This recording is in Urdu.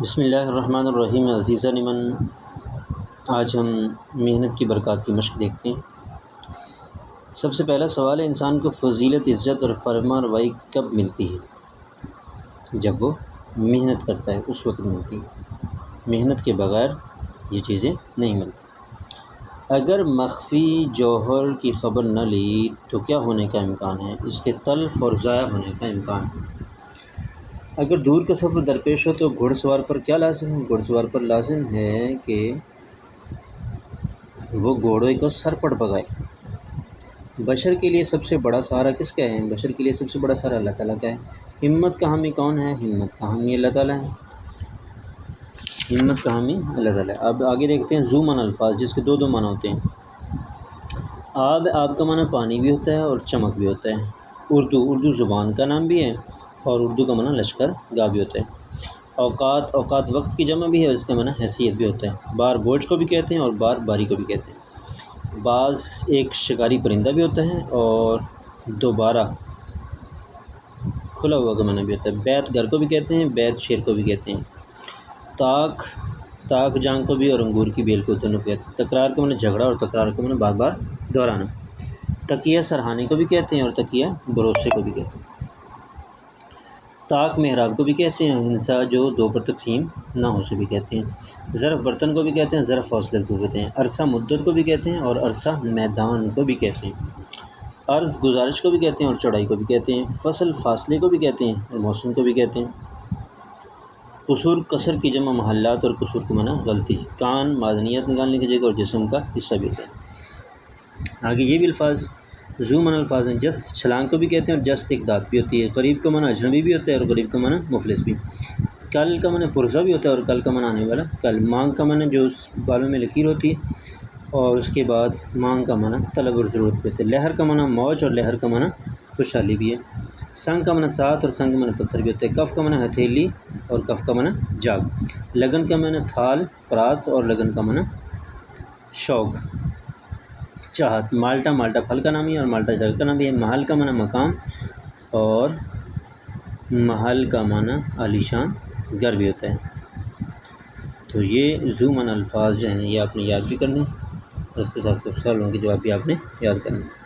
بسم اللہ الرحمن الرحیم۔ عزیزان من، آج ہم محنت کی برکات کی مشق دیکھتے ہیں۔ سب سے پہلا سوال ہے، انسان کو فضیلت، عزت اور فرمانروائی کب ملتی ہے؟ جب وہ محنت کرتا ہے اس وقت ملتی ہے۔ محنت کے بغیر یہ چیزیں نہیں ملتی۔ اگر مخفی جوہر کی خبر نہ لی تو کیا ہونے کا امکان ہے؟ اس کے تلف اور ضائع ہونے کا امکان ہے۔ اگر دور کا سفر درپیش ہو تو گھڑ سوار پر کیا لازم ہے؟ گھڑ سوار پر لازم ہے کہ وہ گھوڑے کو سر پڑ بگائے۔ بشر کے لیے سب سے بڑا سہارا کس کا ہے؟ بشر کے لیے سب سے بڑا سہارا اللہ تعالیٰ کا ہے۔ ہمت کا حامی کون ہے؟ ہمت کا حامی اللہ تعالیٰ ہے۔ ہمت کا حامی اللہ تعالیٰ ہے۔ اب آگے دیکھتے ہیں ذو معنی الفاظ، جس کے دو معنی ہوتے ہیں۔ آب کا معنی پانی بھی ہوتا ہے اور چمک بھی ہوتا ہے۔ اردو زبان کا نام بھی ہے اور اردو کا معنی لشکر گاہ بھی ہوتا ہے۔ اوقات وقت کی جمع بھی ہے اور اس کا معنی حیثیت بھی ہوتا ہے۔ بار بوجھ کو بھی کہتے ہیں اور بار باری کو بھی کہتے ہیں۔ باز ایک شکاری پرندہ بھی ہوتا ہے اور دوبارہ کھلا ہوا کا معنی بھی ہوتا ہے۔ بیت گھر کو بھی کہتے ہیں، بیت شیر کو بھی کہتے ہیں۔ تاک جان کو بھی اور انگور کی بیل کو دونوں کہتے ہیں۔ تکرار کا معنی جھگڑا اور تکرار کا معنی بار بار دہرانا۔ تکیہ سرہانے کو بھی کہتے ہیں اور تکیہ بھروسے کو بھی کہتے ہیں۔ طاق محراب کو بھی کہتے ہیں، ہنسا جو دو پر تقسیم نہ ہو سے بھی کہتے ہیں۔ ظرف برتن کو بھی کہتے ہیں، ظرف حوصلے کو کہتے ہیں۔ عرصہ مدت کو بھی کہتے ہیں اور عرصہ میدان کو بھی کہتے ہیں۔ عرض گزارش کو بھی کہتے ہیں اور چڑھائی کو بھی کہتے ہیں۔ فصل فاصلے کو بھی کہتے ہیں اور موسم کو بھی کہتے ہیں۔ قصور کسر کی جمع محلات اور قصور کو معنی غلطی۔ کان معدنیات نکالنے کی جگہ اور جسم کا حصہ بھی ہوتا ہے۔ آگے یہ بھی الفاظ ذو معنی الفاظ ہیں۔ جست چھلانگ کو بھی کہتے ہیں اور جست ایک دانت بھی ہوتی ہے۔ غریب کا معنی اجنبی بھی ہوتا ہے اور غریب کا معنی مفلس بھی۔ کل کا معنی پرزہ بھی ہوتا ہے اور کل کا معنی آنے والا کل۔ مانگ کا معنی جو اس بالوں میں لکیر ہوتی ہے اور اس کے بعد مانگ کا معنی طلب اور ضرورت بھی ہوتا ہے۔ لہر کا معنی موج اور لہر کا معنی خوشحالی بھی ہے۔ سنگ کا معنی ساتھ اور سنگ کا معنی پتھر بھی ہوتا ہے۔ کف کا معنی ہتھیلی اور کف کا معنی جاگ۔ لگن کا معنی تھال پرات اور لگن کا معنی شوق چاہت۔ مالٹا پھل کا نام ہے اور مالٹا جگہ کا نام بھی ہے۔ محل کا معنی مقام اور محل کا معنی عالیشان گھر بھی ہوتا ہے۔ تو یہ ذو معنی الفاظ جو ہیں یہ آپ نے یاد بھی کرنے اور اس کے ساتھ سوالوں کے جواب بھی آپ نے یاد کرنے۔